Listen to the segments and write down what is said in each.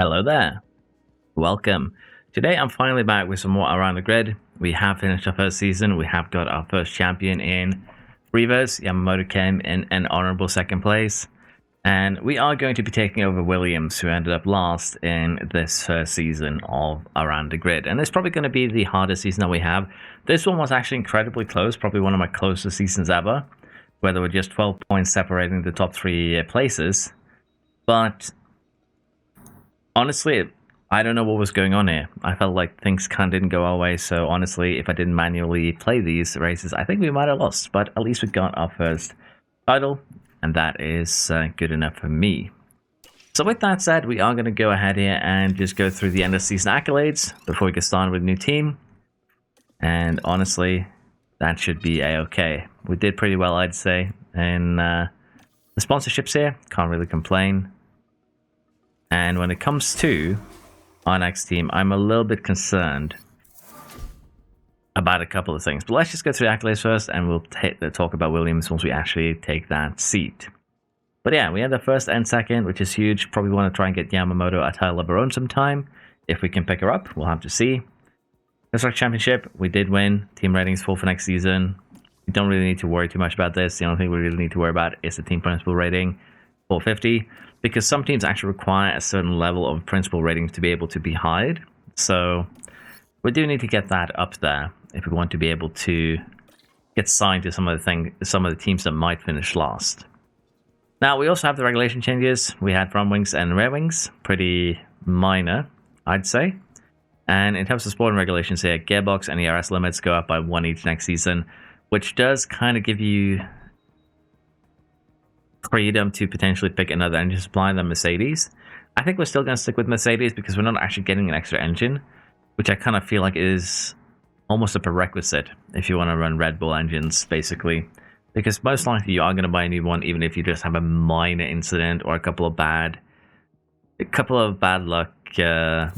Hello there. Welcome. Today I'm finally back with some more Around the Grid. We have finished our first season. We have got our first champion in Rivas. Yamamoto came in an honorable second place. And we are going to be taking over Williams, who ended up last in this first season of Around the Grid. And it's probably going to be the hardest season that we have. This one was actually incredibly close, probably one of my closest seasons ever, where there were just 12 points separating the top three places. But honestly, I don't know what was going on here. I felt like things kind of didn't go our way, so honestly, if I didn't manually play these races, I think we might have lost, but at least we got our first title, and that is good enough for me. So with that said, we are going to go ahead here and just go through the end of season accolades before we get started with a new team, and honestly, that should be a-okay. We did pretty well, I'd say, in the sponsorships here, can't really complain. And when it comes to our next team, I'm a little bit concerned about a couple of things. But let's just go through the accolades first, and we'll talk about Williams once we actually take that seat. But yeah, we had the first and second, which is huge. Probably want to try and get Yamamoto a title of our own sometime. If we can pick her up, we'll have to see. Constructor Championship, we did win. Team ratings full for next season. We don't really need to worry too much about this. The only thing we really need to worry about is the team principal rating, 450. Because some teams actually require a certain level of principal ratings to be able to be hired. So we do need to get that up there if we want to be able to get signed to some of the teams that might finish last. Now we also have the regulation changes. We had front wings and rear wings, pretty minor, I'd say. And in terms of sporting regulations here, gearbox and ERS limits go up by 1 each next season, which does kind of give you freedom to potentially pick another engine supply than Mercedes. I think we're still going to stick with Mercedes because we're not actually getting an extra engine, which I kind of feel like is almost a prerequisite if you want to run Red Bull engines, basically. Because most likely you are going to buy a new one, even if you just have a minor incident or a couple of bad luck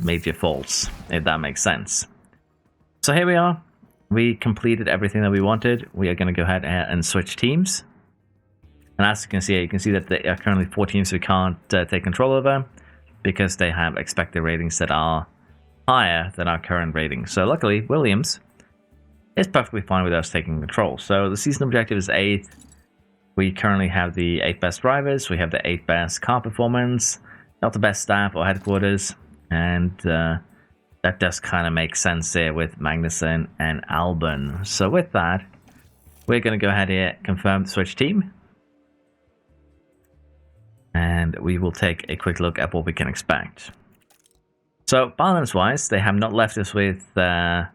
major faults, if that makes sense. So here we are. We completed everything that we wanted. We are going to go ahead and switch teams. And as you can see that there are currently 4 teams we can't take control over because they have expected ratings that are higher than our current ratings. So luckily, Williams is perfectly fine with us taking control. So the season objective is 8th. We currently have the 8 best drivers. We have the 8 best car performance, not the best staff or headquarters. And that does kind of make sense there with Magnussen and Albon. So with that, we're going to go ahead here, confirm the switch team. And we will take a quick look at what we can expect. So balance-wise, they have not left us with a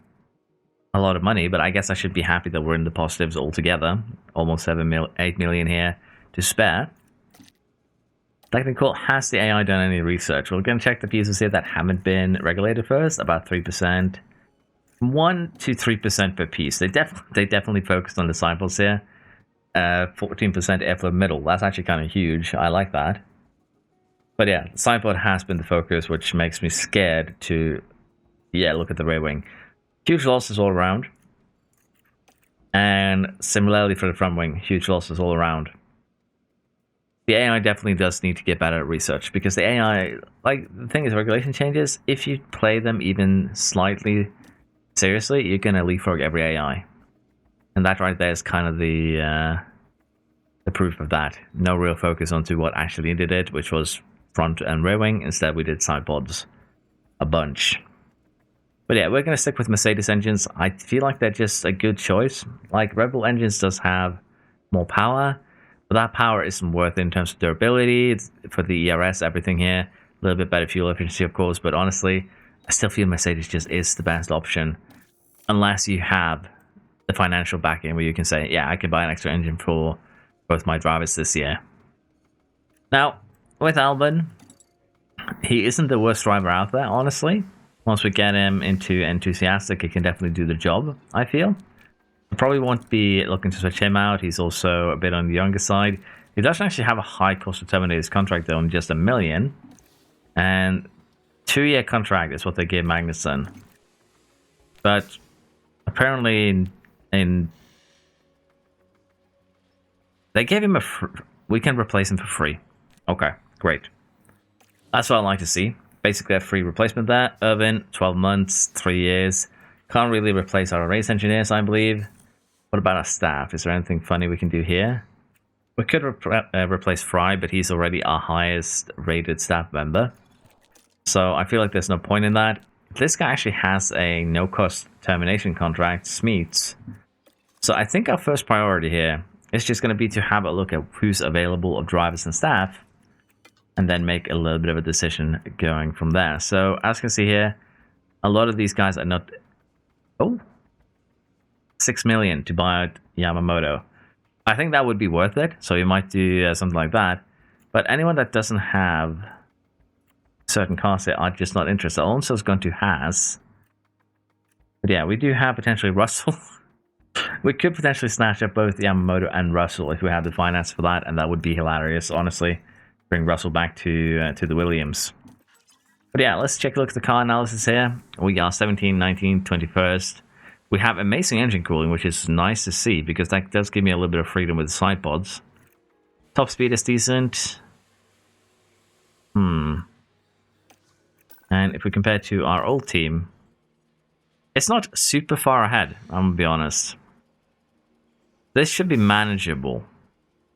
lot of money, but I guess I should be happy that we're in the positives altogether. Almost 8 million here to spare. Technical, has the AI done any research? We're going to check the pieces here that haven't been regulated first, about 3%. 1 to 3% per piece. They definitely focused on the disciples here. 14% airflow middle. That's actually kind of huge. I like that. But yeah, sidepod has been the focus, which makes me scared to, look at the rear wing. Huge losses all around. And similarly for the front wing, huge losses all around. The AI definitely does need to get better at research because the AI, like the thing is, regulation changes, if you play them even slightly seriously, you're going to leapfrog every AI. And that right there is kind of the proof of that. No real focus onto what actually did it, which was front and rear wing. Instead, we did side pods a bunch. But yeah, we're going to stick with Mercedes engines. I feel like they're just a good choice. Like, Red Bull engines does have more power, but that power isn't worth it in terms of durability. It's for the ERS, everything here. A little bit better fuel efficiency, of course, but honestly, I still feel Mercedes just is the best option. Unless you have the financial backing where you can say, yeah, I can buy an extra engine for both my drivers this year. Now, with Albon, he isn't the worst driver out there, honestly. Once we get him into enthusiastic, he can definitely do the job, I feel. I probably won't be looking to switch him out. He's also a bit on the younger side. He doesn't actually have a high cost to terminate his contract, though, on just $1 million. And 2-year contract is what they gave Magnussen. But apparently they gave him we can replace him for free. Okay, great. That's what I like to see. basically a free replacement there. Irvin, 12 months, 3 years. Can't really replace our race engineers, I believe. What about our staff? Is there anything funny we can do here? We could replace Fry, but he's already our highest rated staff member. So I feel like there's no point in that. This guy actually has a no-cost termination contract, Smeets. So I think our first priority here is just going to be to have a look at who's available of drivers and staff, and then make a little bit of a decision going from there. So as you can see here, a lot of these guys are not... Oh! 6 million to buy out Yamamoto. I think that would be worth it, so you might do something like that. But anyone that doesn't have certain cars here are just not interested. Alonso's going to Haas. But yeah, we do have potentially Russell. We could potentially snatch up both Yamamoto and Russell if we had the finance for that, and that would be hilarious, honestly. Bring Russell back to the Williams. But yeah, let's take a look at the car analysis here. We are 17, 19, 21st. We have amazing engine cooling, which is nice to see, because that does give me a little bit of freedom with the side pods. Top speed is decent. And if we compare to our old team, it's not super far ahead, I'm going to be honest. This should be manageable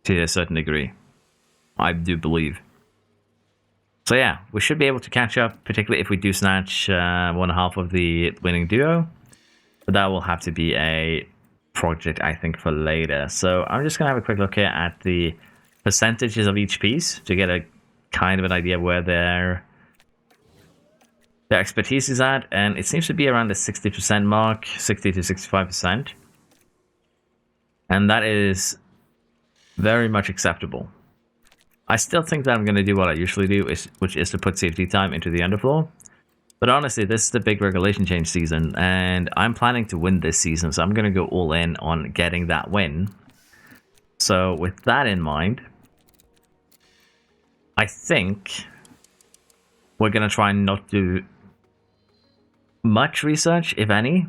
to a certain degree, I do believe. So yeah, we should be able to catch up, particularly if we do snatch 1/2 of the winning duo. But that will have to be a project, I think, for later. So I'm just going to have a quick look here at the percentages of each piece to get a kind of an idea of where their expertise is at. And it seems to be around the 60% mark, 60 to 65%. And that is very much acceptable. I still think that I'm going to do what I usually do, which is to put safety time into the underfloor. But honestly, this is the big regulation change season, and I'm planning to win this season, so I'm going to go all in on getting that win. So with that in mind, I think we're going to try and not do much research, if any,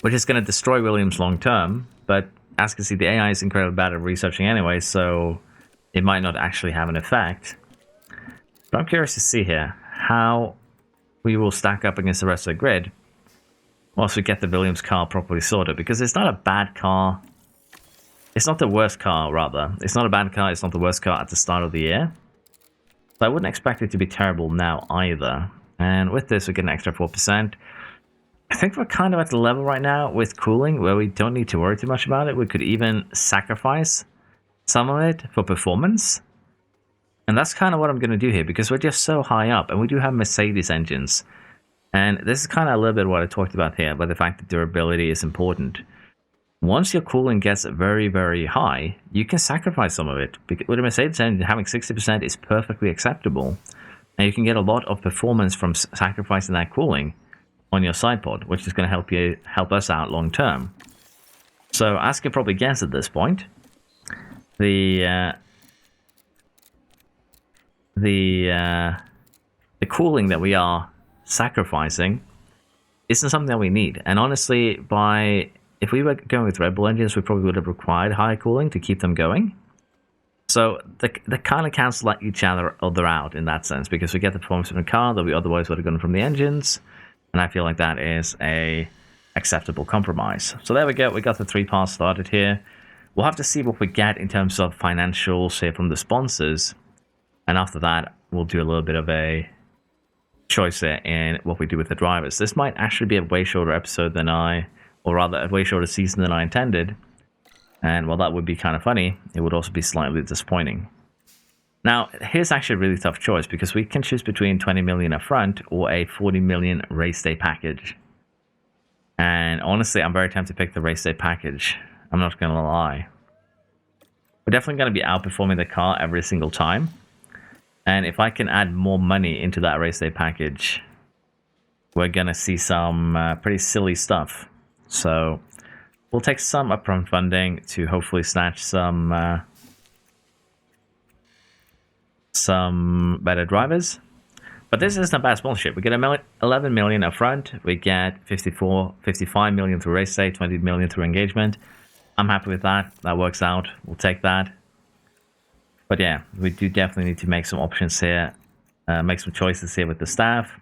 which is going to destroy Williams long term. But as you can see, the AI is incredibly bad at researching anyway, so it might not actually have an effect. But I'm curious to see here how we will stack up against the rest of the grid once we get the Williams car properly sorted, because it's not a bad car. It's not the worst car, rather. It's not a bad car, it's not the worst car at the start of the year. So I wouldn't expect it to be terrible now either. And with this, we get an extra 4%. I think we're kind of at the level right now with cooling where we don't need to worry too much about it. We could even sacrifice some of it for performance. And that's kind of what I'm going to do here, because we're just so high up, and we do have Mercedes engines. And this is kind of a little bit what I talked about here, but the fact that durability is important. Once your cooling gets very, very high, you can sacrifice some of it. With a Mercedes engine, having 60% is perfectly acceptable. And you can get a lot of performance from sacrificing that cooling on your side pod, which is going to help us out long term. So as you can probably guess at this point, the cooling that we are sacrificing isn't something that we need. And honestly, if we were going with Red Bull engines, we probably would have required high cooling to keep them going. So they kind of cancel each other out in that sense, because we get the performance from the car that we otherwise would have gotten from the engines. And I feel like that is a acceptable compromise. So there we go. We got the 3 parts started here. We'll have to see what we get in terms of financials here from the sponsors. And after that, we'll do a little bit of a choice there in what we do with the drivers. This might actually be a way shorter episode than or rather a way shorter season than I intended. And while that would be kind of funny, it would also be slightly disappointing. Now, here's actually a really tough choice, because we can choose between 20 million up front or a 40 million race day package. And honestly, I'm very tempted to pick the race day package. I'm not going to lie. We're definitely going to be outperforming the car every single time. And if I can add more money into that race day package, we're going to see some pretty silly stuff. So we'll take some upfront funding to hopefully snatch some better drivers. But this isn't a bad sponsorship. We get 11 million up front. We get 55 million through race day, 20 million through engagement. I'm happy with that. That works out. We'll take that. But yeah, we do definitely need to make some options here Make some choices here with the staff.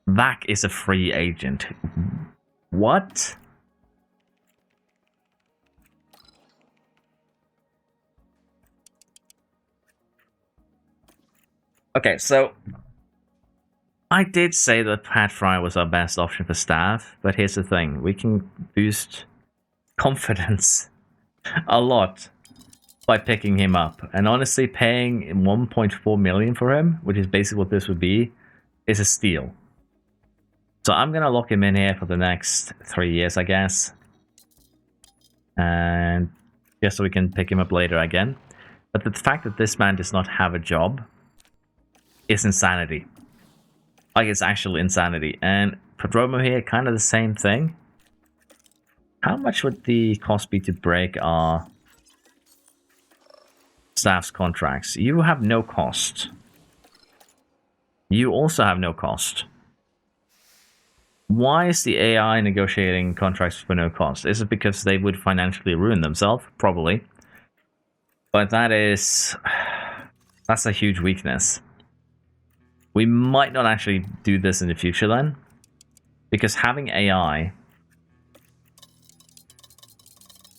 Vac is a free agent. What? Okay, so I did say that Pat Fry was our best option for staff, but here's the thing. We can boost confidence a lot by picking him up. And honestly, paying 1.4 million for him, which is basically what this would be, is a steal. So I'm going to lock him in here for the next 3 years, I guess. And just so we can pick him up later again. But the fact that this man does not have a job is insanity. Like, it's actual insanity. And Prodromo here, kind of the same thing. How much would the cost be to break our staff's contracts? You have no cost. You also have no cost. Why is the AI negotiating contracts for no cost? Is it because they would financially ruin themselves? Probably. But that's a huge weakness. We might not actually do this in the future then. Because having AI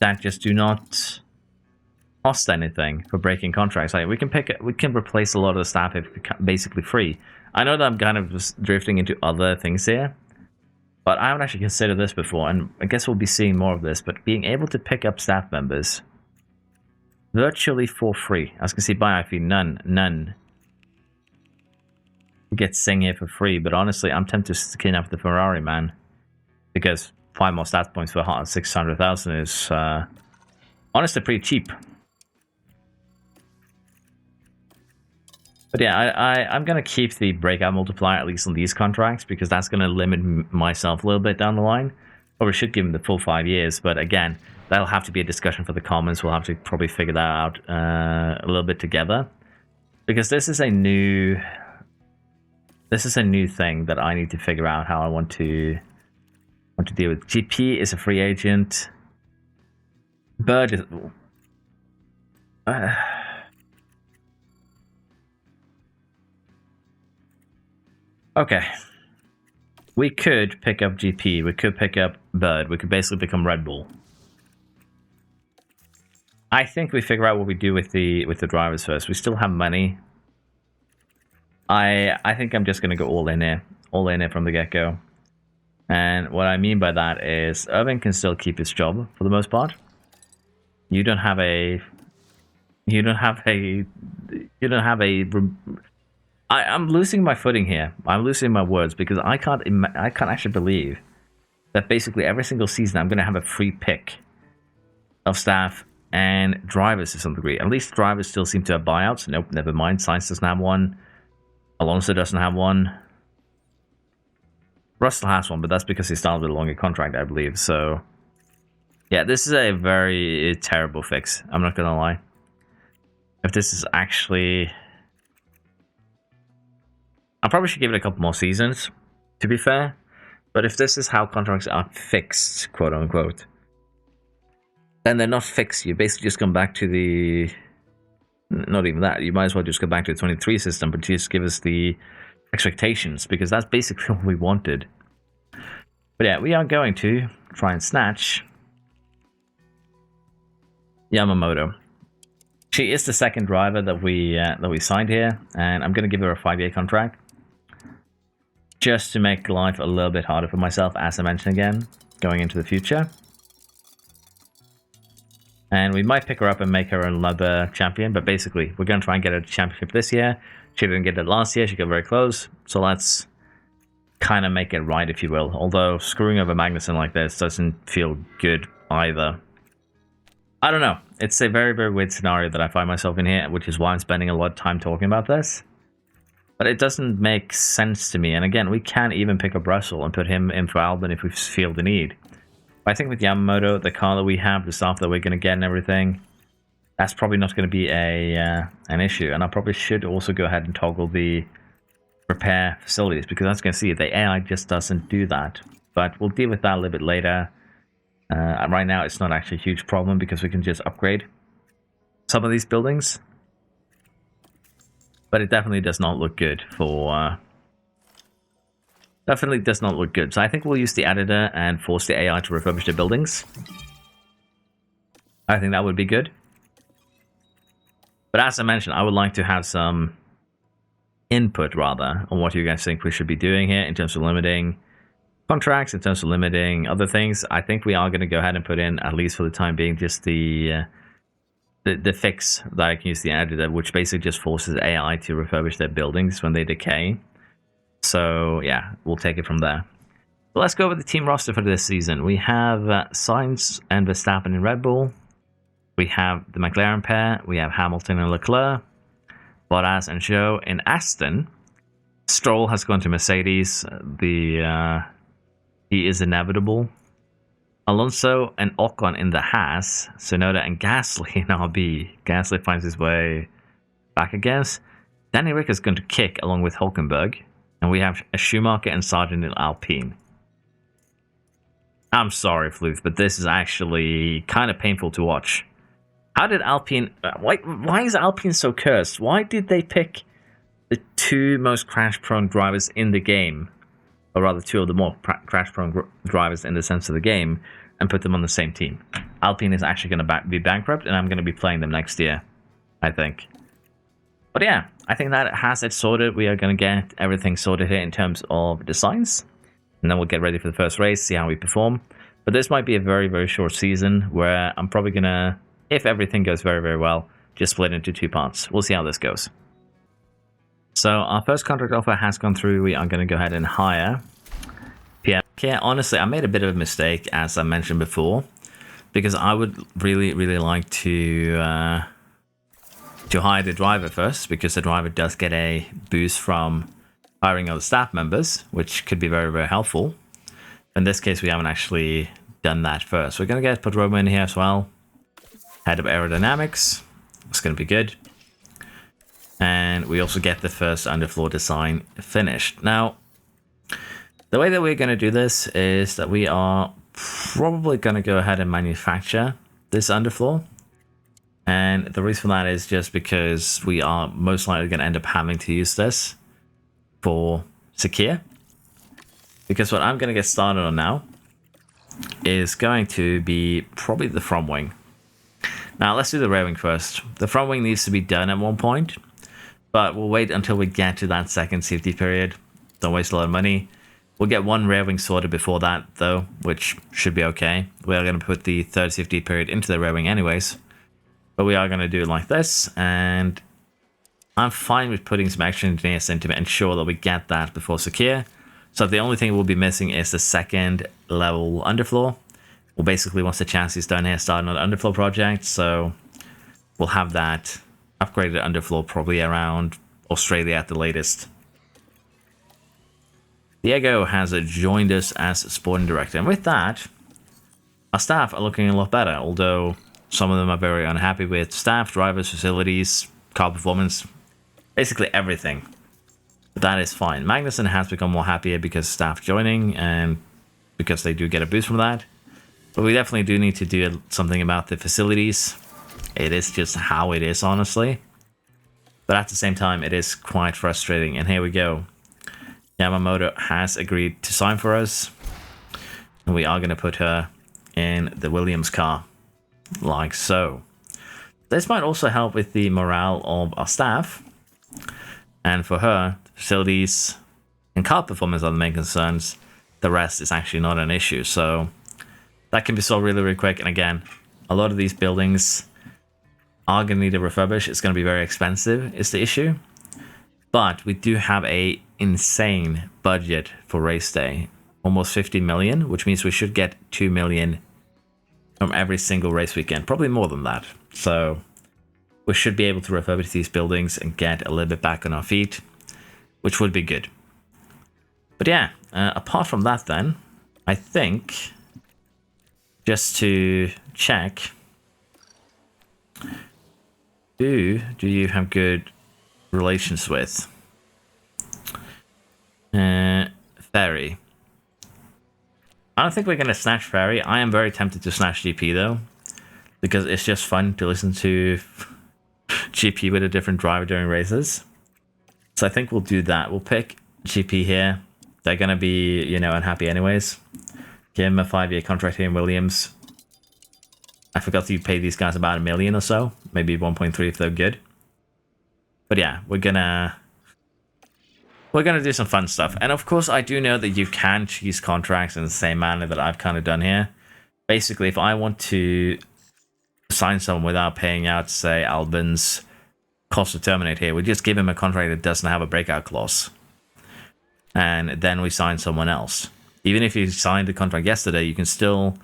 that just do not cost anything for breaking contracts. Like, we can replace a lot of the staff if basically free. I know that I'm kind of just drifting into other things here, but I haven't actually considered this before, and I guess we'll be seeing more of this. But being able to pick up staff members virtually for free. As you can see, buy fee, none. You get Sing here for free, but honestly, I'm tempted to skin up the Ferrari, man, because 5 more stat points for 600,000 is honestly pretty cheap. But yeah, I'm going to keep the breakout multiplier, at least on these contracts, because that's going to limit myself a little bit down the line. Or we should give him the full 5 years, but again, that'll have to be a discussion for the comments. We'll have to probably figure that out a little bit together. Because this is a new thing that I need to figure out how I want to deal with. GP is a free agent. Bird is... okay. We could pick up GP. We could pick up Bird. We could basically become Red Bull. I think we figure out what we do with the drivers first. We still have money. I think I'm just going to go all in here from the get-go. And what I mean by that is Irving can still keep his job for the most part. You don't have a I'm losing my footing here. I'm losing my words because I can't actually believe that basically every single season I'm going to have a free pick of staff and drivers to some degree. At least drivers still seem to have buyouts. Nope, never mind. Sainz doesn't have one. Alonso doesn't have one. Russell has one, but that's because he started with a longer contract, I believe. So, yeah, this is a very terrible fix. I'm not going to lie. If this is actually... I probably should give it a couple more seasons, to be fair. But if this is how contracts are fixed, quote unquote, then they're not fixed. You basically just come back to the... Not even that. You might as well just go back to the 23 system, but just give us the expectations, because that's basically what we wanted. But yeah, we are going to try and snatch Yamamoto. She is the second driver that we signed here, and I'm going to give her a 5-year contract just to make life a little bit harder for myself, as I mentioned again, going into the future. And we might pick her up and make her another champion, but basically, we're going to try and get her a championship this year. She didn't get it last year, she got very close, so let's kind of make it right, if you will. Although, screwing over Magnussen like this doesn't feel good either. I don't know. It's a very, very weird scenario that I find myself in here, which is why I'm spending a lot of time talking about this. But it doesn't make sense to me. And again, we can even pick up Russell and put him in for Albon if we feel the need. But I think with Yamamoto, the car that we have, the stuff that we're going to get and everything, that's probably not going to be an issue. And I probably should also go ahead and toggle the repair facilities, because as you can see, the AI just doesn't do that. But we'll deal with that a little bit later. Right now, it's not actually a huge problem because we can just upgrade some of these buildings. but it definitely does not look good for... definitely does not look good. So I think we'll use the editor and force the AI to refurbish the buildings. I think that would be good. But as I mentioned, I would like to have some input, rather, on what you guys think we should be doing here in terms of limiting contracts, in terms of limiting other things. I think we are going to go ahead and put in, at least for the time being, just the fix that I can use the editor, which basically just forces AI to refurbish their buildings when they decay. So yeah, we'll take it from there. But let's go over the team roster for this season. We have Sainz and Verstappen in Red Bull. We have the McLaren pair. We have Hamilton and Leclerc. Bottas and Zhou in Aston. Stroll has gone to Mercedes. He is inevitable. Alonso and Ocon in the Haas. Tsunoda and Gasly in RB. Gasly finds his way back again. Danny Rick is going to kick along with Hulkenberg. And we have a Schumacher and Sargent in Alpine. I'm sorry, Floof, but this is actually kind of painful to watch. How did Alpine... Why is Alpine so cursed? Why did they pick the two most crash-prone drivers in the game, or rather two of the more crash-prone drivers in the sense of the game, and put them on the same team? Alpine is actually going to be bankrupt, and I'm going to be playing them next year, I think. But yeah, I think that has it sorted. We are going to get everything sorted here in terms of designs, and then we'll get ready for the first race, see how we perform. But this might be a very, very short season, where I'm probably going to... if everything goes very, very well, just split into 2 parts. We'll see how this goes. So our first contract offer has gone through. We are going to go ahead and hire Pierre. Yeah, honestly, I made a bit of a mistake, as I mentioned before, because I would really, really like to hire the driver first, because the driver does get a boost from hiring other staff members, which could be very, very helpful. In this case, we haven't actually done that first. We're going to put Roma in here as well. Head of aerodynamics. It's going to be good. And we also get the first underfloor design finished. Now, the way that we're going to do this is that we are probably going to go ahead and manufacture this underfloor. And the reason for that is just because we are most likely going to end up having to use this for Sakir. Because what I'm going to get started on now is going to be probably the front wing. Now, let's do the rear wing first. The front wing needs to be done at one point, but we'll wait until we get to that second safety period. Don't waste a lot of money. We'll get one rear wing sorted before that, though, which should be okay. We are going to put the third safety period into the rear wing anyways, but we are going to do it like this, and I'm fine with putting some extra engineers in to ensure that we get that before Sakir. So the only thing we'll be missing is the second level underfloor. Well, basically, once the chassis is done here, start another underfloor project. So we'll have that upgraded underfloor probably around Australia at the latest. Diego has joined us as sporting director. And with that, our staff are looking a lot better. Although some of them are very unhappy with staff, drivers, facilities, car performance, basically everything. But that is fine. Magnussen has become more happier because staff joining and because they do get a boost from that. But we definitely do need to do something about the facilities. It is just how it is, honestly. But at the same time, it is quite frustrating. And here we go. Yamamoto has agreed to sign for us. And we are going to put her in the Williams car. Like so. This might also help with the morale of our staff. And for her, facilities and car performance are the main concerns. The rest is actually not an issue. So that can be solved really, really quick. And again, a lot of these buildings are going to need a refurbish. It's going to be very expensive is the issue. But we do have a insane budget for race day. Almost 50 million, which means we should get 2 million from every single race weekend. Probably more than that. So we should be able to refurbish these buildings and get a little bit back on our feet, which would be good. But yeah, apart from that then, I think, just to check, who do you have good relations with? Ferry. I don't think we're going to snatch Ferry. I am very tempted to snatch GP though, because it's just fun to listen to GP with a different driver during races. So I think we'll do that. We'll pick GP here. They're going to be, you know, unhappy anyways. Give him a 5-year contract here in Williams. I forgot to pay these guys about $1 million or so. Maybe 1.3 if they're good. But yeah, we're gonna do some fun stuff. And of course, I do know that you can choose contracts in the same manner that I've kind of done here. Basically, if I want to sign someone without paying out, say, Albin's cost to terminate here, we just give him a contract that doesn't have a breakout clause. And then we sign someone else. Even if you signed the contract yesterday, you can still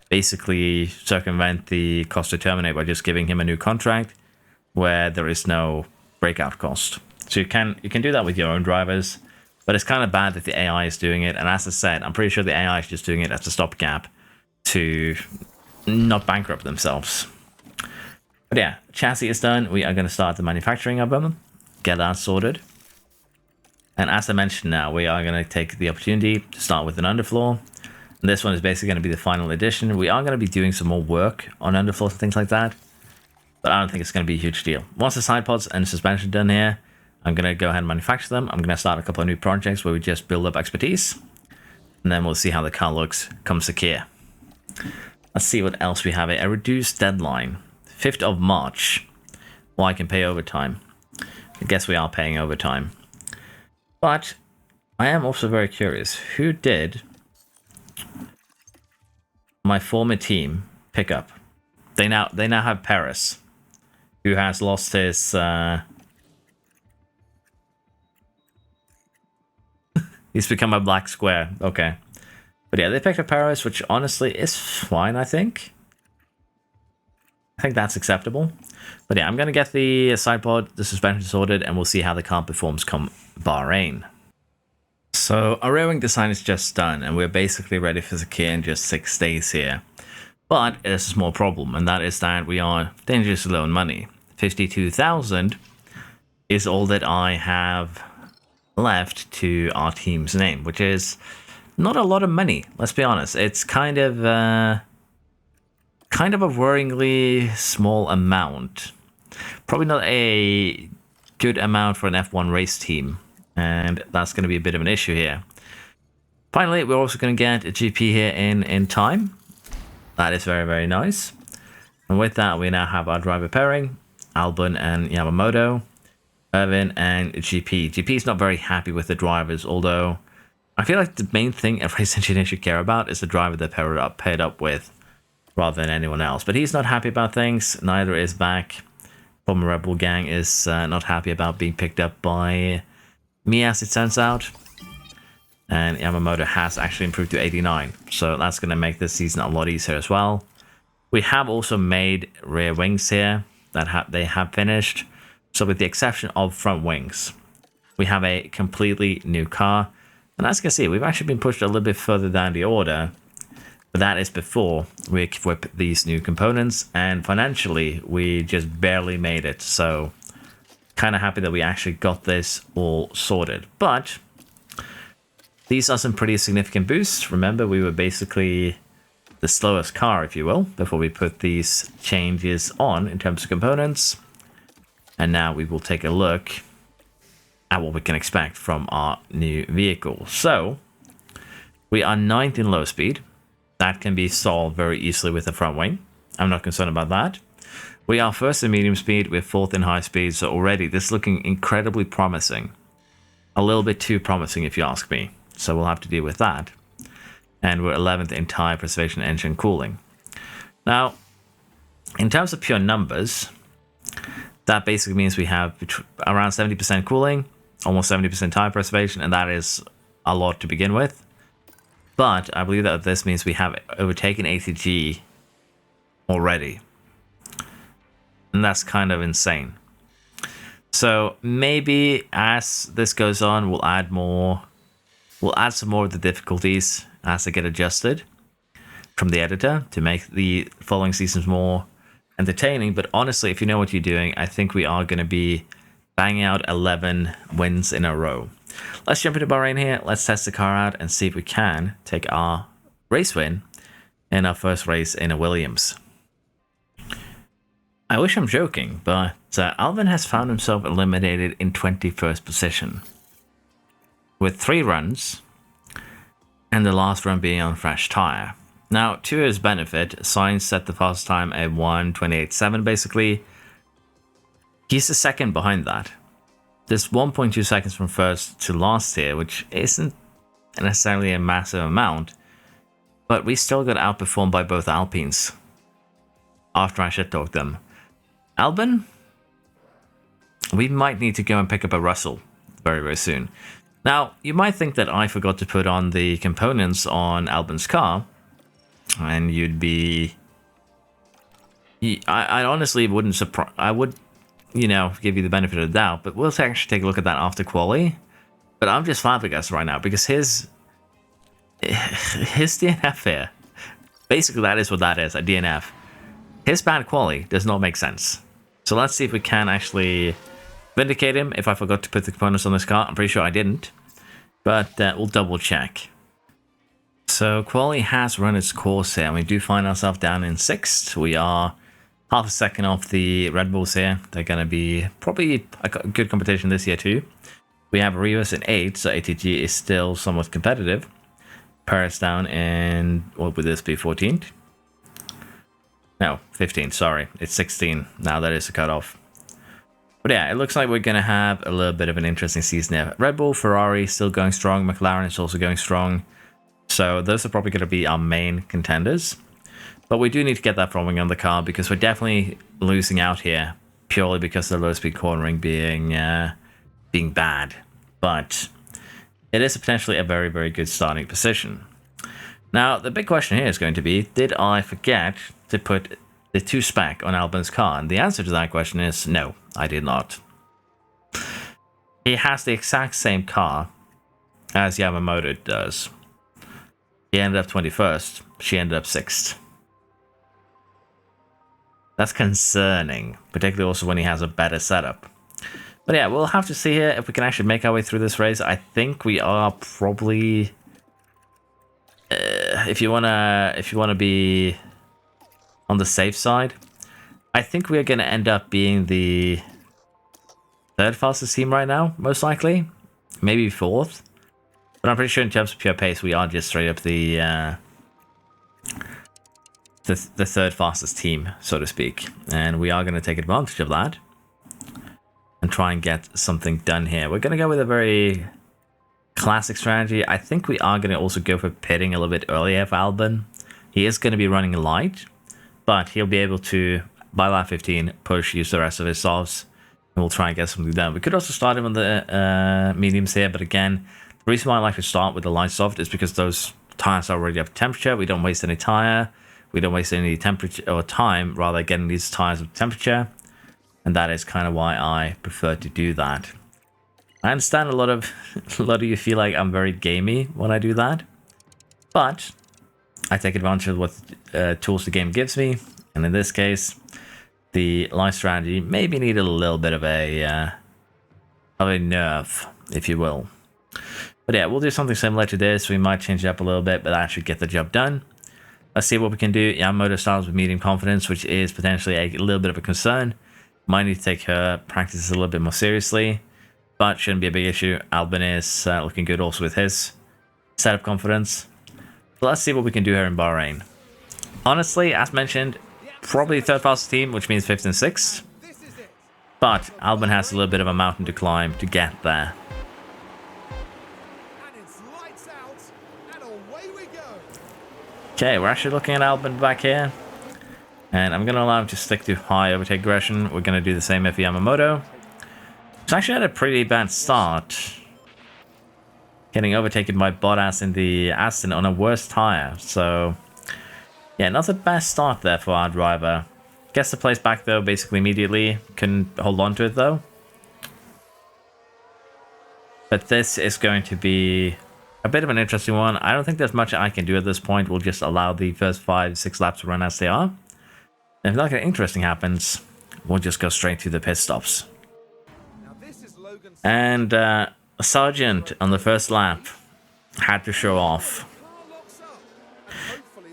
basically circumvent the cost to terminate by just giving him a new contract where there is no breakout cost. So you can do that with your own drivers, but it's kind of bad that the AI is doing it. And as I said, I'm pretty sure the AI is just doing it as a stopgap to not bankrupt themselves. But yeah, chassis is done. We are going to start the manufacturing of them, get that sorted. And as I mentioned now, we are going to take the opportunity to start with an underfloor. And this one is basically going to be the final edition. We are going to be doing some more work on underfloors and things like that, but I don't think it's going to be a huge deal. Once the side pods and suspension are done here, I'm going to go ahead and manufacture them. I'm going to start a couple of new projects where we just build up expertise, and then we'll see how the car looks come secure. Let's see what else we have here. A reduced deadline, 5th of March. Well, I can pay overtime. I guess we are paying overtime. But I am also very curious, who did my former team pick up? They now have Paris, who has lost his he's become a black square. Okay. But yeah, they picked up Paris, which honestly is fine, I think. I think that's acceptable. But yeah, I'm going to get the side pod, the suspension sorted, and we'll see how the car performs come Bahrain. So our rear wing design is just done, and we're basically ready for secure in just 6 days here. But there's a small problem, and that is that we are dangerously low on money. 52,000 is all that I have left to our team's name, which is not a lot of money. Let's be honest. It's kind of a worryingly small amount. Probably not a good amount for an F1 race team, and that's going to be a bit of an issue here. Finally, we're also going to get a GP here in time. That is very, very nice. And with that, we now have our driver pairing, Albon and Yamamoto, Irvin and GP. GP is not very happy with the drivers, although I feel like the main thing a race engineer should care about is the driver they're paired up with, rather than anyone else. But he's not happy about things. Neither is Back. Former Red Bull gang is not happy about being picked up by me, as it turns out. And Yamamoto has actually improved to 89. So that's going to make this season a lot easier as well. We have also made rear wings here that they have finished. So with the exception of front wings, we have a completely new car. And as you can see, we've actually been pushed a little bit further down the order. But that is before we equip these new components. And financially, we just barely made it. So kind of happy that we actually got this all sorted. But these are some pretty significant boosts. Remember, we were basically the slowest car, if you will, before we put these changes on in terms of components. And now we will take a look at what we can expect from our new vehicle. So we are 9th in low speed. That can be solved very easily with the front wing. I'm not concerned about that. We are 1st in medium speed. We're 4th in high speed. So already this is looking incredibly promising. A little bit too promising, if you ask me. So we'll have to deal with that. And we're 11th in tire preservation, engine cooling. Now, in terms of pure numbers, that basically means we have around 70% cooling, almost 70% tire preservation, and that is a lot to begin with. But I believe that this means we have overtaken ATG already. And that's kind of insane. So maybe as this goes on, we'll add some more of the difficulties as they get adjusted from the editor to make the following seasons more entertaining. But honestly, if you know what you're doing, I think we are going to be banging out 11 wins in a row. Let's jump into Bahrain here. Let's test the car out and see if we can take our race win in our first race in a Williams. I wish I'm joking, but Albin has found himself eliminated in 21st position with 3 runs, and the last run being on fresh tire. Now, to his benefit, Sainz set the fastest time at 1:28.7 basically. He's the second behind that. There's 1.2 seconds from first to last here, which isn't necessarily a massive amount, but we still got outperformed by both Alpines after I shit-talked them. Albin, we might need to go and pick up a Russell very, very soon. Now, you might think that I forgot to put on the components on Albin's car, and you'd be... I honestly wouldn't surprise... I would, you know, give you the benefit of the doubt, but we'll actually take a look at that after quali. But I'm just flabbergasted right now, because his DNF here, basically that is what that is, a DNF. His bad quali does not make sense. So let's see if we can actually vindicate him. If I forgot to put the components on this car, I'm pretty sure I didn't. But we'll double check. So quali has run its course here, and we do find ourselves down in 6th. We are half a second off the Red Bulls here. They're going to be probably a good competition this year too. We have Rivas in 8th, so ATG is still somewhat competitive. Paris down in, what would this be, 14th? No, 15th, sorry. It's 16. Now that is the cutoff. But yeah, it looks like we're going to have a little bit of an interesting season here. Red Bull, Ferrari still going strong. McLaren is also going strong. So those are probably going to be our main contenders. But we do need to get that throwing on the car, because we're definitely losing out here purely because of the low speed cornering being bad. But it is potentially a very, very good starting position. Now, the big question here is going to be, did I forget to put the 2 spec on Albin's car? And the answer to that question is no, I did not. He has the exact same car as Yamamoto does. He ended up 21st. She ended up 6th. That's concerning, particularly also when he has a better setup. But yeah, we'll have to see here if we can actually make our way through this race. I think we are probably... if you wanna be on the safe side, I think we're gonna end up being the 3rd fastest team right now, most likely. Maybe 4th. But I'm pretty sure in terms of pure pace, we are just straight up the 3rd fastest team, so to speak. And we are going to take advantage of that and try and get something done here. We're going to go with a very classic strategy. I think we are going to also go for pitting a little bit earlier for Albin. He is going to be running light, but he'll be able to, by lap 15, use the rest of his softs, and we'll try and get something done. We could also start him on the mediums here, but again, the reason why I like to start with the light soft is because those tires are already up to temperature. We don't waste any tire. We don't waste any temperature or time, rather getting these tires up to temperature. And that is kind of why I prefer to do that. I understand a lot of you feel like I'm very gamey when I do that. But I take advantage of what tools the game gives me. And in this case, the light strategy maybe needed a little bit of a nerve, if you will. But yeah, we'll do something similar to this. We might change it up a little bit, but that should get the job done. Let's see what we can do. Yamamoto starts with medium confidence, which is potentially a little bit of a concern. Might need to take her practices a little bit more seriously, but shouldn't be a big issue. Albin is looking good also with his setup confidence. So let's see what we can do here in Bahrain. Honestly, as mentioned, probably 3rd fastest team, which means 5th and 6th. But Albin has a little bit of a mountain to climb to get there. Okay, we're actually looking at Albin back here. And I'm going to allow him to stick to high overtake aggression. We're going to do the same for Yamamoto. He's actually had a pretty bad start. Getting overtaken by Bottas in the Aston on a worse tire. So, yeah, not the best start there for our driver. Gets the place back though, basically immediately. Couldn't hold on to it though. But this is going to be a bit of an interesting one. I don't think there's much I can do at this point. We'll just allow the first 5-6 laps to run as they are. And if nothing interesting happens, we'll just go straight to the pit stops. And Sargent on the first lap had to show off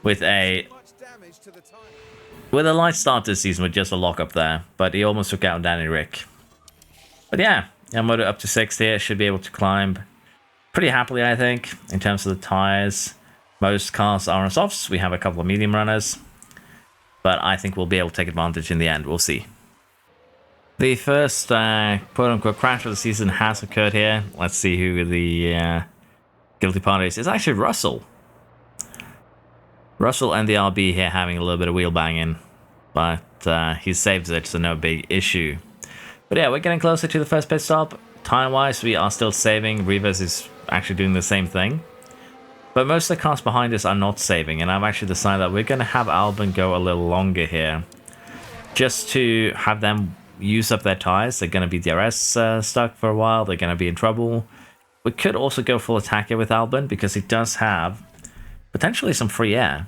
with a with a light start this season with just a lock up there, but he almost took out Danny Rick. But yeah, Yamamoto up to 6th here, should be able to climb pretty happily, I think, in terms of the tires. Most cars are on softs. We have a couple of medium runners, but I think we'll be able to take advantage in the end. We'll see. The first quote-unquote crash of the season has occurred here. Let's see who the guilty party is. It's actually Russell. Russell and the RB here having a little bit of wheel banging, but he saves it, so no big issue. But yeah, we're getting closer to the first pit stop. Time-wise, we are still saving. Rivas is actually doing the same thing. But most of the cars behind us are not saving, and I've actually decided that we're going to have Albon go a little longer here, just to have them use up their tires. They're going to be DRS stuck for a while. They're going to be in trouble. We could also go full attack here with Albon, because he does have potentially some free air.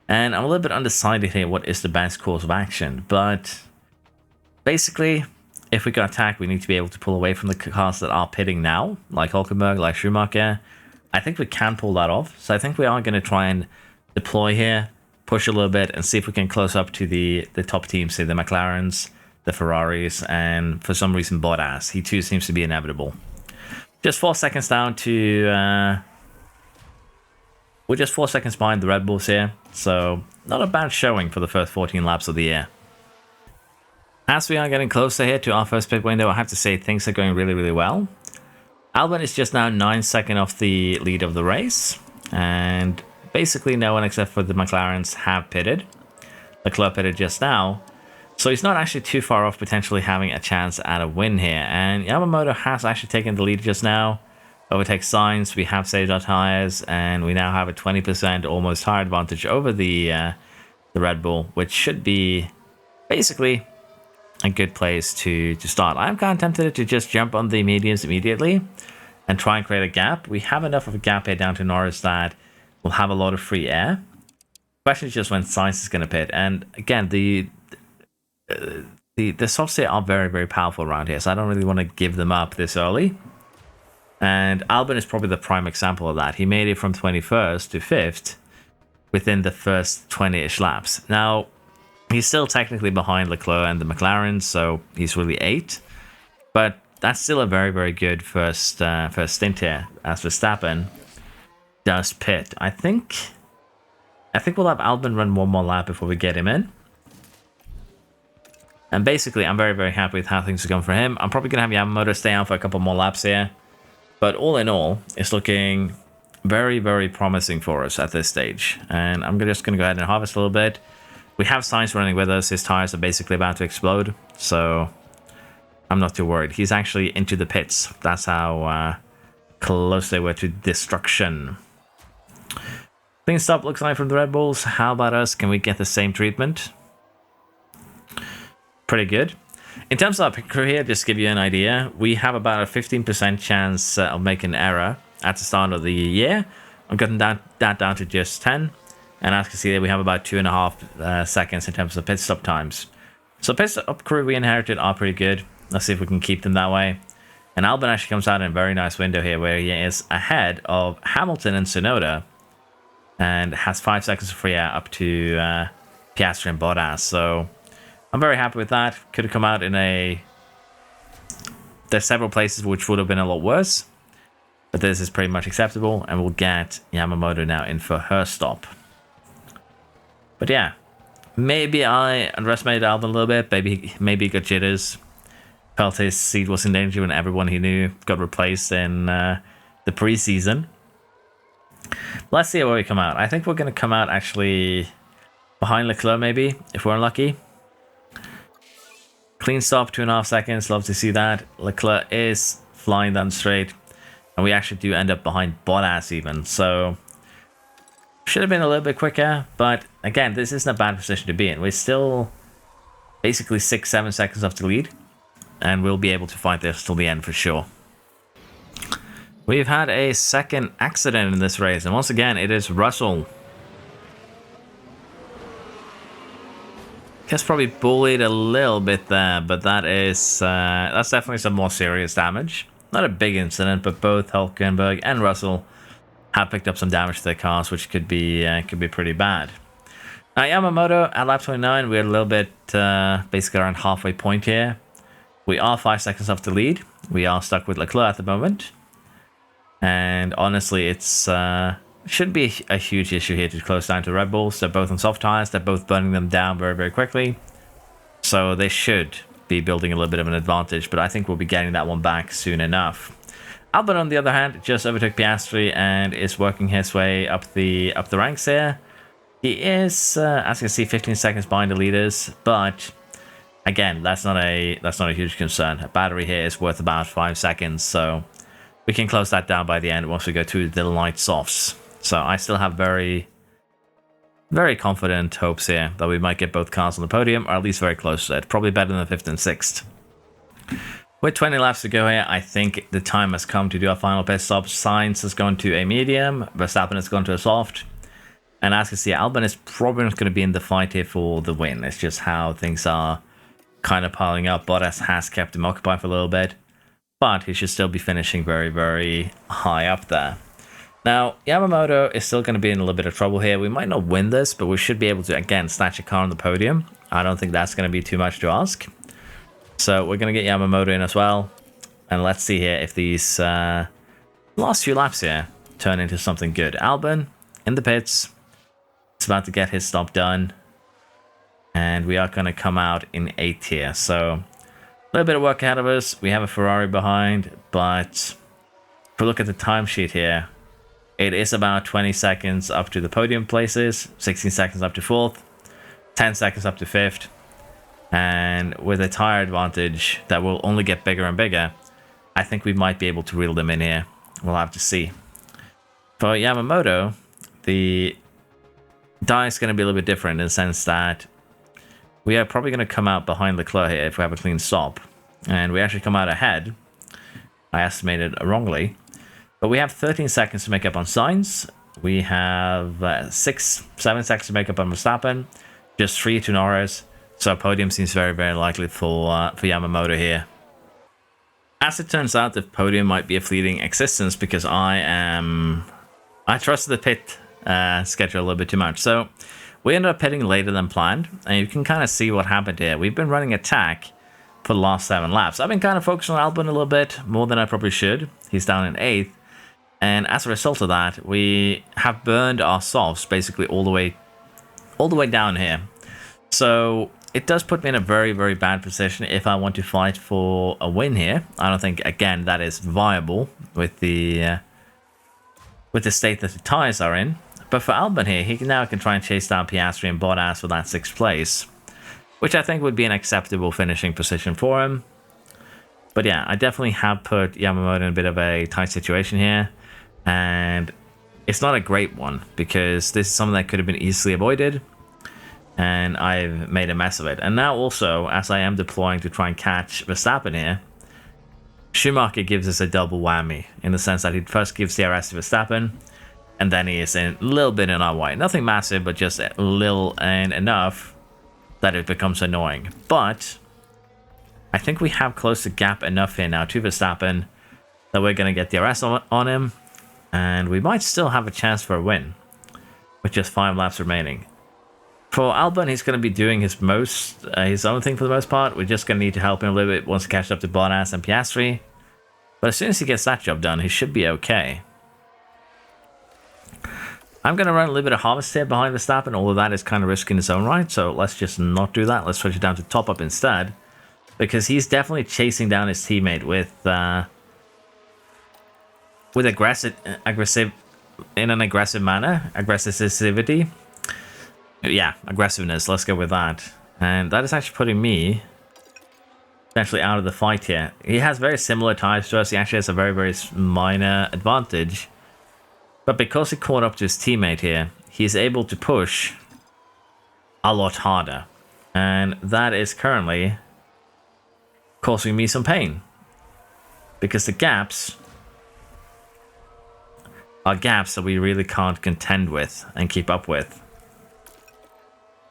And I'm a little bit undecided here what is the best course of action, but basically, if we go attack, we need to be able to pull away from the cars that are pitting now, like Hulkenberg, like Schumacher. I think we can pull that off, so I think we are going to try and deploy here, push a little bit, and see if we can close up to the top teams, say the McLarens, the Ferraris, and for some reason Bottas. He too seems to be inevitable. Just 4 seconds down to... we're just 4 seconds behind the Red Bulls here, so not a bad showing for the first 14 laps of the year. As we are getting closer here to our first pit window, I have to say things are going really, really well. Albon is just now 9 seconds off the lead of the race, and basically no one except for the McLarens have pitted. Leclerc pitted just now, so he's not actually too far off potentially having a chance at a win here. And Yamamoto has actually taken the lead just now. Overtakes Sainz, we have saved our tires, and we now have a 20% almost tire advantage over the Red Bull, which should be basically a good place to start. I'm kind of tempted to just jump on the mediums immediately and try and create a gap. We have enough of a gap here down to Norris that we'll have a lot of free air. Question is just when Sainz is going to pit. And again, the softs here are very, very powerful around here, so I don't really want to give them up this early. And Albon is probably the prime example of that. He made it from 21st to 5th within the first 20-ish laps. Now, he's still technically behind Leclerc and the McLaren, so he's really 8. But that's still a very, very good first stint here, as Verstappen does pit. I think we'll have Albon run one more lap before we get him in. And basically, I'm very, very happy with how things are going for him. I'm probably going to have Yamamoto stay out for a couple more laps here. But all in all, it's looking very, very promising for us at this stage. And I'm just going to go ahead and harvest a little bit. We have Sainz running with us. His tires are basically about to explode, so I'm not too worried. He's actually into the pits. That's how close they were to destruction. Clean stop looks like from the Red Bulls. How about us? Can we get the same treatment? Pretty good. In terms of our pit crew here, just to give you an idea, we have about a 15% chance of making an error at the start of the year. I'm getting that down to just 10. And as you can see there, we have about 2.5 seconds in terms of pit stop times. So pit stop crew we inherited are pretty good. Let's see if we can keep them that way. And Albon actually comes out in a very nice window here where he is ahead of Hamilton and Tsunoda. And has 5 seconds of free air up to Piastri and Bottas. So I'm very happy with that. Could have come out in a... There's several places which would have been a lot worse. But this is pretty much acceptable. And we'll get Yamamoto now in for her stop. But yeah, maybe I underestimated Albon a little bit. Maybe he got jitters. Felt his seat was in danger when everyone he knew got replaced in the preseason. Let's see where we come out. I think we're going to come out actually behind Leclerc maybe, if we're unlucky. Clean stop, 2.5 seconds. Love to see that. Leclerc is flying down straight. And we actually do end up behind Bottas even. So... should have been a little bit quicker, but again, this isn't a bad position to be in. We're still basically 6-7 seconds off the lead, and we'll be able to fight this till the end for sure. We've had a second accident in this race, and once again, it is Russell. Gets probably bullied a little bit there, but that's definitely some more serious damage. Not a big incident, but both Hulkenberg and Russell have picked up some damage to their cars, which could be pretty bad. Yamamoto at lap 29, we're a little bit basically around halfway point here. We are 5 seconds off the lead. We are stuck with Leclerc at the moment. And honestly, it's shouldn't be a huge issue here to close down to Red Bulls. They're both on soft tires. They're both burning them down very, very quickly. So they should be building a little bit of an advantage. But I think we'll be getting that one back soon enough. Albon, on the other hand, just overtook Piastri and is working his way up the ranks here. He is, as you can see, 15 seconds behind the leaders, but again, that's not a huge concern. A battery here is worth about 5 seconds, so we can close that down by the end once we go to the light softs. So I still have very, very confident hopes here that we might get both cars on the podium, or at least very close to it. Probably better than 5th and 6th. With 20 laps to go here, I think the time has come to do our final pit stop. Sainz has gone to a medium, Verstappen has gone to a soft. And as you can see, Albon is probably not going to be in the fight here for the win. It's just how things are kind of piling up. Bottas has kept him occupied for a little bit, but he should still be finishing very, very high up there. Now, Yamamoto is still going to be in a little bit of trouble here. We might not win this, but we should be able to, again, snatch a car on the podium. I don't think that's going to be too much to ask. So we're going to get Yamamoto in as well. And let's see here if these last few laps here turn into something good. Albon in the pits. It's about to get his stop done. And we are going to come out in 8th here. So a little bit of work ahead of us. We have a Ferrari behind. But if we look at the timesheet here, it is about 20 seconds up to the podium places. 16 seconds up to 4th. 10 seconds up to 5th. And with a tire advantage that will only get bigger and bigger, I think we might be able to reel them in here. We'll have to see. For Yamamoto, the die is going to be a little bit different in the sense that we are probably going to come out behind Leclerc here if we have a clean stop. And we actually come out ahead. I estimated wrongly. But we have 13 seconds to make up on Sainz. We have 7 seconds to make up on Verstappen. Just 3 to Norris. So podium seems very, very likely for Yamamoto here. As it turns out, the podium might be a fleeting existence because I trusted the pit schedule a little bit too much. So we ended up pitting later than planned, and you can kind of see what happened here. We've been running attack for the last 7 laps. I've been kind of focused on Albon a little bit more than I probably should. He's down in 8th, and as a result of that, we have burned our softs basically all the way down here. So it does put me in a very, very bad position if I want to fight for a win here. I don't think, again, that is viable with the state that the tires are in. But for Albon here, he now can try and chase down Piastri and Bottas for that 6th place, which I think would be an acceptable finishing position for him. But yeah, I definitely have put Yamamoto in a bit of a tight situation here, and it's not a great one because this is something that could have been easily avoided, and I've made a mess of it. And now also, as I am deploying to try and catch Verstappen here, Schumacher gives us a double whammy in the sense that he first gives DRS to Verstappen, and then he is in a little bit in our way. Nothing massive, but just a little and enough that it becomes annoying. But I think we have closed the gap enough here now to Verstappen that we're going to get DRS on him, and we might still have a chance for a win with just 5 laps remaining. For Albon, he's going to be doing his own thing for the most part. We're just going to need to help him a little bit once he catches up to Bottas and Piastri. But as soon as he gets that job done, he should be okay. I'm going to run a little bit of harvest here behind Verstappen, although that is kind of risky in its own right, so let's just not do that. Let's switch it down to top up instead, because he's definitely chasing down his teammate with aggressive in an aggressive manner, aggressivity. Yeah, aggressiveness, let's go with that. And that is actually putting me potentially out of the fight here. He has very similar tires to us. He actually has a very, very minor advantage. But because he caught up to his teammate here, he's able to push a lot harder. And that is currently causing me some pain. Because the gaps are gaps that we really can't contend with and keep up with.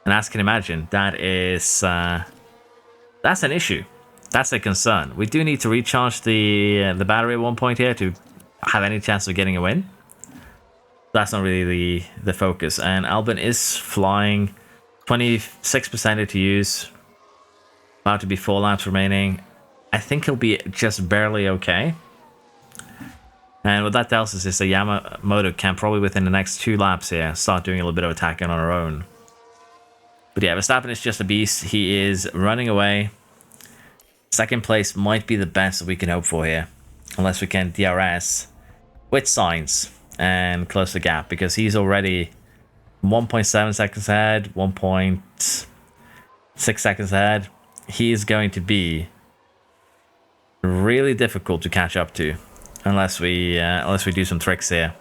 And as you can imagine, that is that's an issue. That's a concern. We do need to recharge the battery at one point here to have any chance of getting a win. That's not really the focus. And Albon is flying 26% to use. About to be 4 laps remaining. I think he'll be just barely okay. And what that tells us is that Yamamoto can probably within the next 2 laps here start doing a little bit of attacking on our own. But yeah, Verstappen is just a beast. He is running away. Second place might be the best that we can hope for here. Unless we can DRS with Sainz and close the gap. Because he's already 1.7 seconds ahead, 1.6 seconds ahead. He is going to be really difficult to catch up to. Unless we do some tricks here.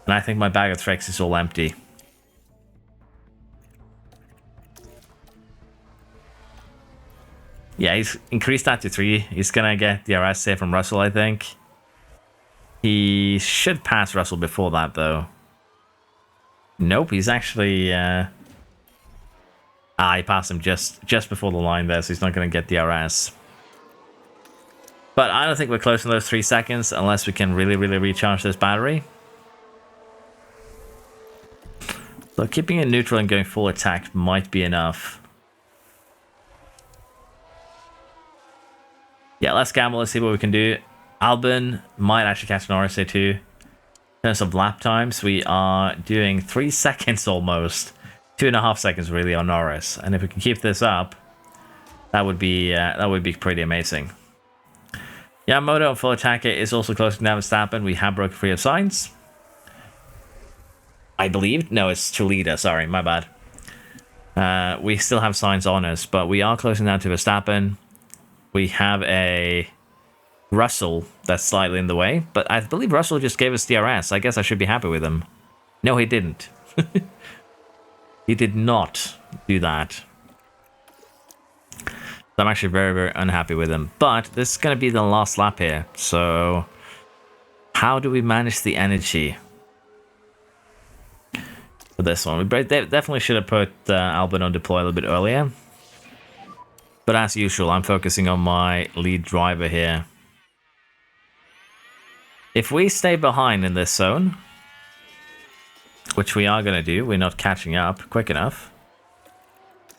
And I think my bag of tricks is all empty. Yeah, he's increased that to 3. He's gonna get the DRS here from Russell, I think. He should pass Russell before that, though. Nope, he's actually... he passed him just before the line there, so he's not gonna get DRS. But I don't think we're close to those 3 seconds unless we can really recharge this battery. So keeping it neutral and going full attack might be enough. Yeah, let's gamble. Let's see what we can do. Albon might actually catch Norris here too. In terms of lap times, we are doing 3 seconds almost. 2.5 seconds really on Norris. And if we can keep this up, that would be pretty amazing. Yamamoto on full attack is also closing down Verstappen. We have broken free of Sainz. I believe. No, it's Toledo. Sorry, my bad. We still have Sainz on us, but we are closing down to Verstappen. We have a Russell that's slightly in the way, but I believe Russell just gave us DRS. I guess I should be happy with him. No, he didn't. He did not do that. So I'm actually very unhappy with him. But this is going to be the last lap here. So how do we manage the energy for this one? We definitely should have put Albon on deploy a little bit earlier. But as usual, I'm focusing on my lead driver here. If we stay behind in this zone, which we are going to do, we're not catching up quick enough.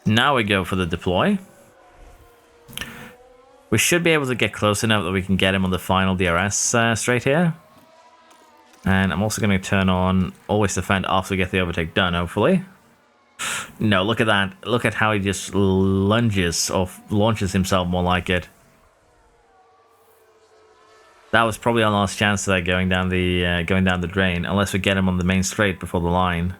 Now we go for the deploy. We should be able to get close enough that we can get him on the final DRS straight here. And I'm also going to turn on always defend after we get the overtake done, hopefully. No, look at that. Look at how he just lunges or launches himself, more like it. That was probably our last chance there going down the drain, unless we get him on the main straight before the line.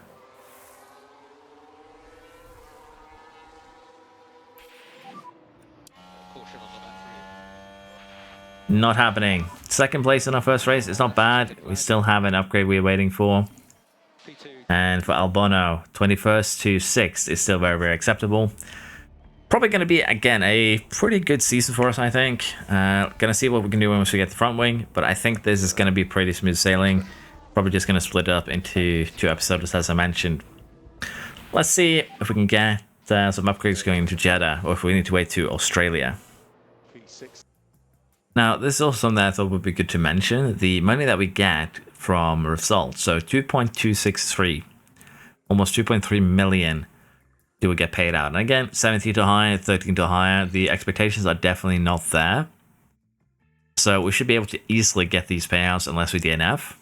Not happening. Second place in our first race. It's not bad. We still have an upgrade we're waiting for. And for Albon, 21st to 6th is still very acceptable. Probably going to be, again, a pretty good season for us, I think. Going to see what we can do once we get the front wing. But I think this is going to be pretty smooth sailing. Probably just going to split up into 2 episodes, as I mentioned. Let's see if we can get some upgrades going into Jeddah, or if we need to wait to Australia. Now, this is also something that I thought would be good to mention. The money that we get from results. So 2.263, almost 2.3 million do we get paid out. And again, 17 to higher, 13 to higher. The expectations are definitely not there. So we should be able to easily get these payouts unless we DNF.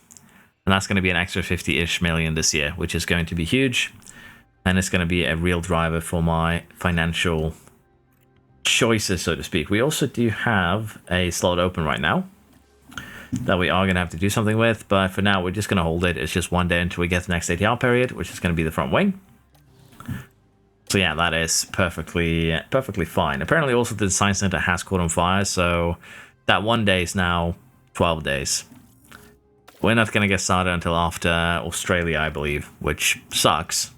And that's going to be an extra 50-ish million this year, which is going to be huge. And it's going to be a real driver for my financial choices, so to speak. We also do have a slot open right now that we are going to have to do something with, but for now we're just going to hold it. It's just 1 day until we get the next ATR period, which is going to be the front wing. So yeah, that is perfectly fine. Apparently also the design center has caught on fire, so that 1 day is now 12 days. We're not going to get started until after Australia, I believe, which sucks,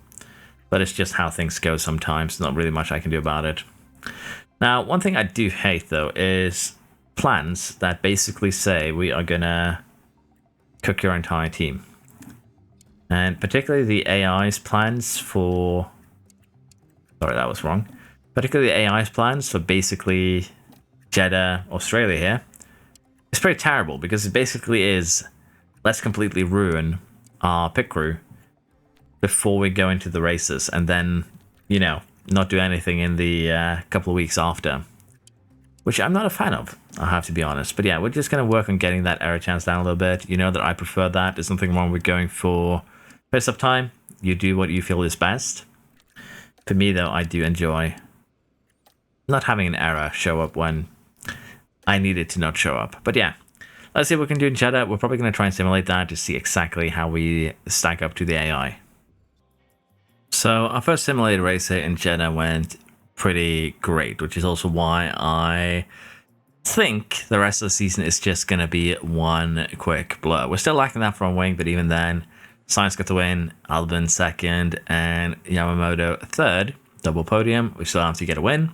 but it's just how things go sometimes. Not really much I can do about it. Now, one thing I do hate, though, is plans that basically say we are gonna cook your entire team. And particularly the AI's plans for... Sorry, that was wrong. Particularly the AI's plans for basically Jeddah, Australia here. It's pretty terrible because it basically is, let's completely ruin our pit crew before we go into the races, and then, you know, not do anything in the couple of weeks after, which I'm not a fan of, I have to be honest. But yeah, we're just going to work on getting that error chance down a little bit. You know that I prefer that. There's nothing wrong with going for first up time. You do what you feel is best. For me, though, I do enjoy not having an error show up when I need it to not show up. But yeah, let's see what we can do in Jeddah. We're probably going to try and simulate that to see exactly how we stack up to the AI. So our first simulated race here in Jeddah went pretty great, which is also why I think the rest of the season is just going to be one quick blur. We're still lacking that front wing, but even then, Sainz got the win, Albon second, and Yamamoto third. Double podium. We still have to get a win.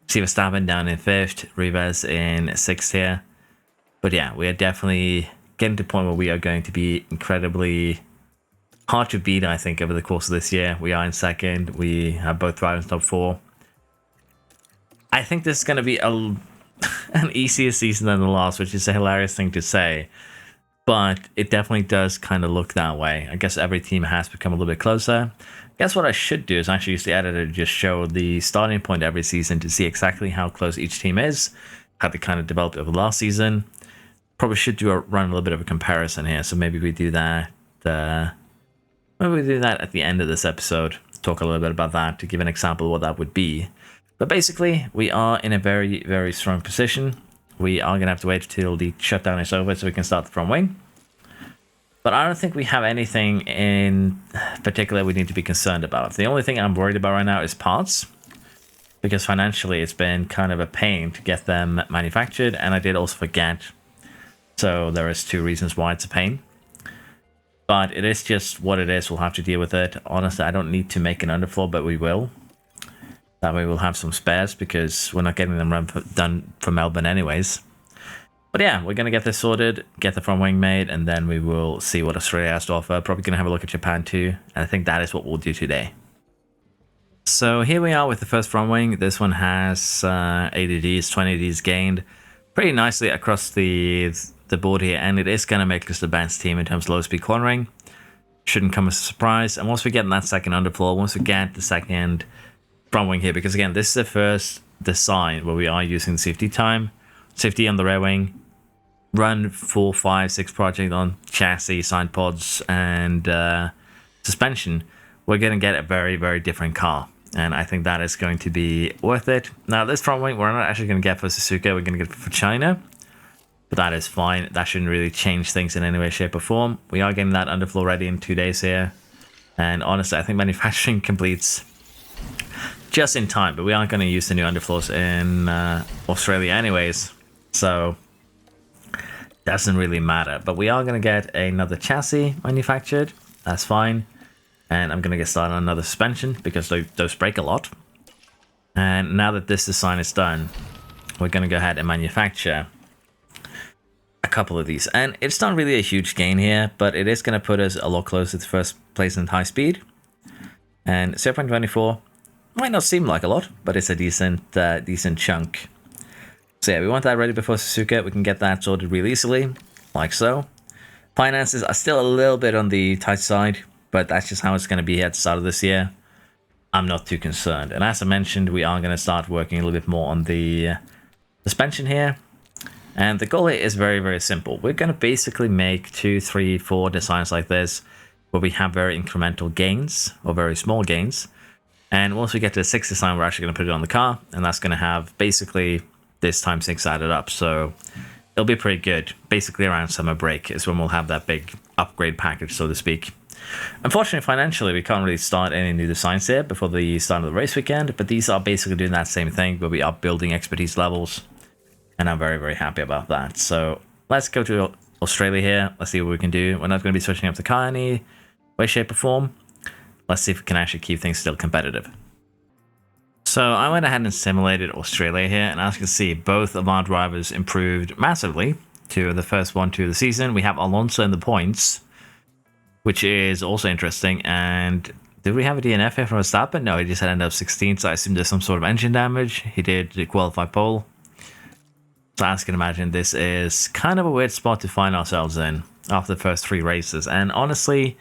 See Verstappen down in fifth, Rivas in sixth here. But yeah, we are definitely getting to a point where we are going to be incredibly hard to beat, I think, over the course of this year. We are in second. We have both drivers in top 4. I think this is going to be an easier season than the last, which is a hilarious thing to say. But it definitely does kind of look that way. I guess every team has become a little bit closer. I guess what I should do is actually use the editor to just show the starting point every season to see exactly how close each team is, how they kind of developed over the last season. Probably should run a little bit of a comparison here. So maybe we do that. Maybe we do that at the end of this episode. Talk a little bit about that to give an example of what that would be. But basically, we are in a very, very strong position. We are going to have to wait till the shutdown is over so we can start the front wing. But I don't think we have anything in particular we need to be concerned about. The only thing I'm worried about right now is parts, because financially it's been kind of a pain to get them manufactured, and I did also forget. So there is 2 reasons why it's a pain. But it is just what it is. We'll have to deal with it. Honestly, I don't need to make an underfloor, but we will. That way we'll have some spares because we're not getting them done for Melbourne anyways. But yeah, we're going to get this sorted, get the front wing made, and then we will see what Australia has to offer. Probably going to have a look at Japan too. And I think that is what we'll do today. So here we are with the first front wing. This one has 80 Ds, 20 Ds gained pretty nicely across the board here. And it is going to make us the best team in terms of low speed cornering. Shouldn't come as a surprise. And once we get that second underfloor, once we get the second front wing here, because again, this is the first design where we are using the safety time. Safety on the rear wing. Run 4, 5, 6 project on chassis, side pods, and suspension. We're going to get a very, very different car. And I think that is going to be worth it. Now, this front wing, we're not actually going to get for Suzuka. We're going to get it for China. But that is fine. That shouldn't really change things in any way, shape, or form. We are getting that underfloor ready in 2 days here. And honestly, I think manufacturing completes just in time. But we aren't going to use the new underfloors in Australia anyways. So doesn't really matter. But we are going to get another chassis manufactured. That's fine. And I'm going to get started on another suspension because those break a lot. And now that this design is done, we're going to go ahead and manufacture a couple of these. And it's not really a huge gain here, but it is going to put us a lot closer to first place in high speed. And 0.24 might not seem like a lot, but it's a decent chunk. So yeah, we want that ready before Suzuka. We can get that sorted really easily, like so. Finances are still a little bit on the tight side, but that's just how it's going to be at the start of this year. I'm not too concerned. And as I mentioned, we are going to start working a little bit more on the suspension here. And the goal here is very, very simple. We're going to basically make 2, 3, 4 designs like this, where we have very incremental gains, or very small gains. And once we get to the 6th design, we're actually going to put it on the car. And that's going to have basically this times 6 added up. So it'll be pretty good. Basically around summer break is when we'll have that big upgrade package, so to speak. Unfortunately, financially, we can't really start any new designs here before the start of the race weekend. But these are basically doing that same thing, where we are building expertise levels. And I'm very, very happy about that. So let's go to Australia here. Let's see what we can do. We're not going to be switching up the car any way, shape, or form. Let's see if we can actually keep things still competitive. So I went ahead and simulated Australia here. And as you can see, both of our drivers improved massively to the first 1-2 of the season. We have Alonso in the points, which is also interesting. And did we have a DNF here from Verstappen? No, he just ended up 16th. So I assume there's some sort of engine damage. He did qualify pole. So as you can imagine, this is kind of a weird spot to find ourselves in after the first 3 races. And honestly,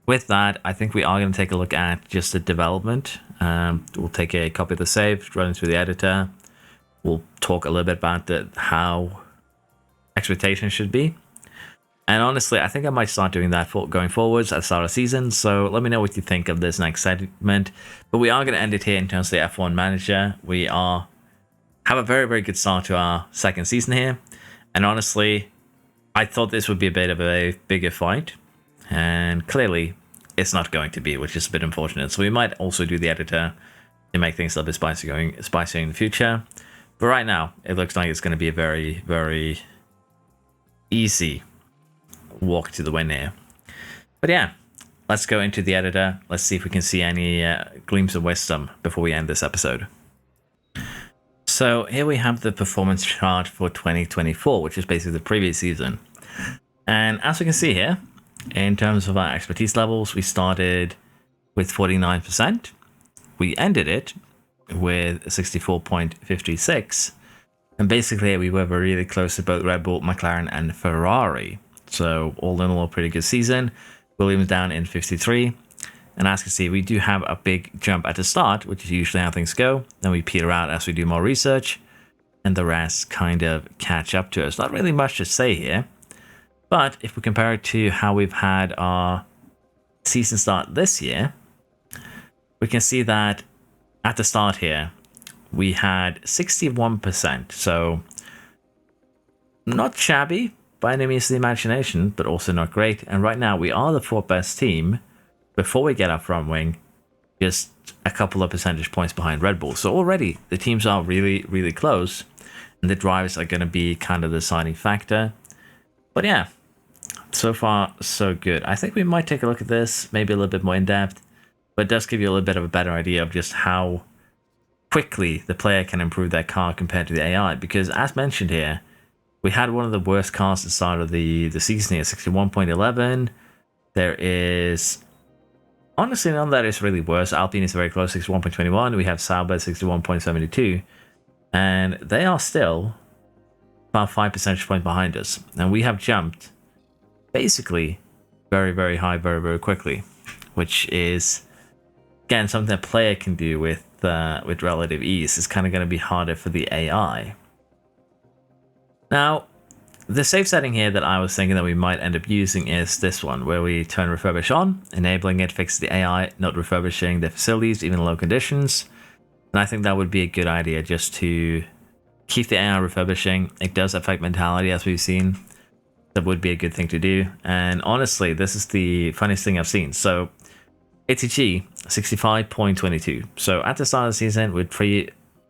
with that, I think we are going to take a look at just the development. We'll take a copy of the save, run it through the editor. We'll talk a little bit about how expectations should be. And honestly, I think I might start doing that going forwards at the start of the season. So let me know what you think of this next segment. But we are going to end it here in terms of the F1 manager. We have a very, very good start to our second season here. And honestly, I thought this would be a bit of a bigger fight. And clearly, it's not going to be, which is a bit unfortunate. So we might also do the editor to make things a little bit spicier in the future. But right now, it looks like it's going to be a very, very easy walk to the win here. But yeah, let's go into the editor. Let's see if we can see any gleams of wisdom before we end this episode. So here we have the performance chart for 2024, which is basically the previous season. And as we can see here, in terms of our expertise levels, we started with 49%. We ended it with 64.56. And basically, we were really close to both Red Bull, McLaren, and Ferrari. So all in all, a pretty good season. Williams down in 53. And as you can see, we do have a big jump at the start, which is usually how things go. Then we peter out as we do more research. And the rest kind of catch up to us. Not really much to say here. But if we compare it to how we've had our season start this year, we can see that at the start here, we had 61%. So not shabby by any means of the imagination, but also not great. And right now, we are the fourth best team before we get our front wing, just a couple of percentage points behind Red Bull. So already, the teams are really, really close. And the drivers are going to be kind of the deciding factor. But yeah, so far, so good. I think we might take a look at this, maybe a little bit more in depth. But it does give you a little bit of a better idea of just how quickly the player can improve their car compared to the AI. Because as mentioned here, we had one of the worst cars at the start of the season here, 61.11. There is honestly none that is really worse. Alpine is very close, 61.21. We have Sauber 61.72. And they are still about 5 percentage points behind us. And we have jumped basically very, very high, very, very quickly. Which is, again, something a player can do with relative ease. It's kind of going to be harder for the AI. Now, the save setting here that I was thinking that we might end up using is this one, where we turn refurbish on, enabling it fixes the AI, not refurbishing the facilities, even in low conditions. And I think that would be a good idea just to keep the AI refurbishing. It does affect mentality, as we've seen. That would be a good thing to do. And honestly, this is the funniest thing I've seen. So, ATG, 65.22. So at the start of the season, we're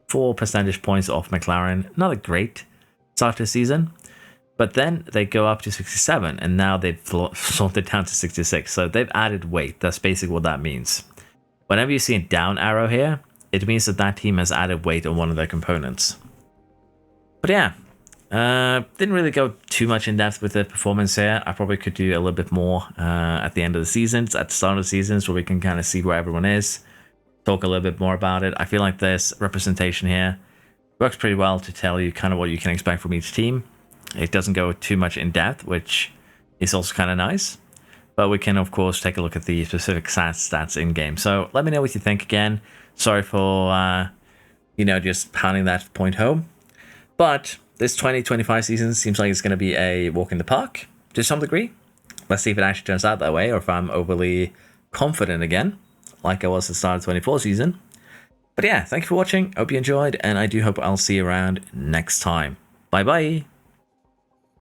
4 percentage points off McLaren. Not a great start to the season. But then they go up to 67, and now they've sorted down to 66. So they've added weight. That's basically what that means. Whenever you see a down arrow here, it means that that team has added weight on one of their components. But yeah, didn't really go too much in depth with the performance here. I probably could do a little bit more at the end of the seasons, at the start of the seasons, where we can kind of see where everyone is, talk a little bit more about it. I feel like this representation here works pretty well to tell you kind of what you can expect from each team. It doesn't go too much in depth, which is also kind of nice. But we can, of course, take a look at the specific stats in game. So let me know what you think again. Sorry for, just pounding that point home. But this 2025 season seems like it's going to be a walk in the park to some degree. Let's see if it actually turns out that way, or if I'm overly confident again, like I was at the start of the 24 season. But yeah, thank you for watching. Hope you enjoyed, and I do hope I'll see you around next time. Bye-bye.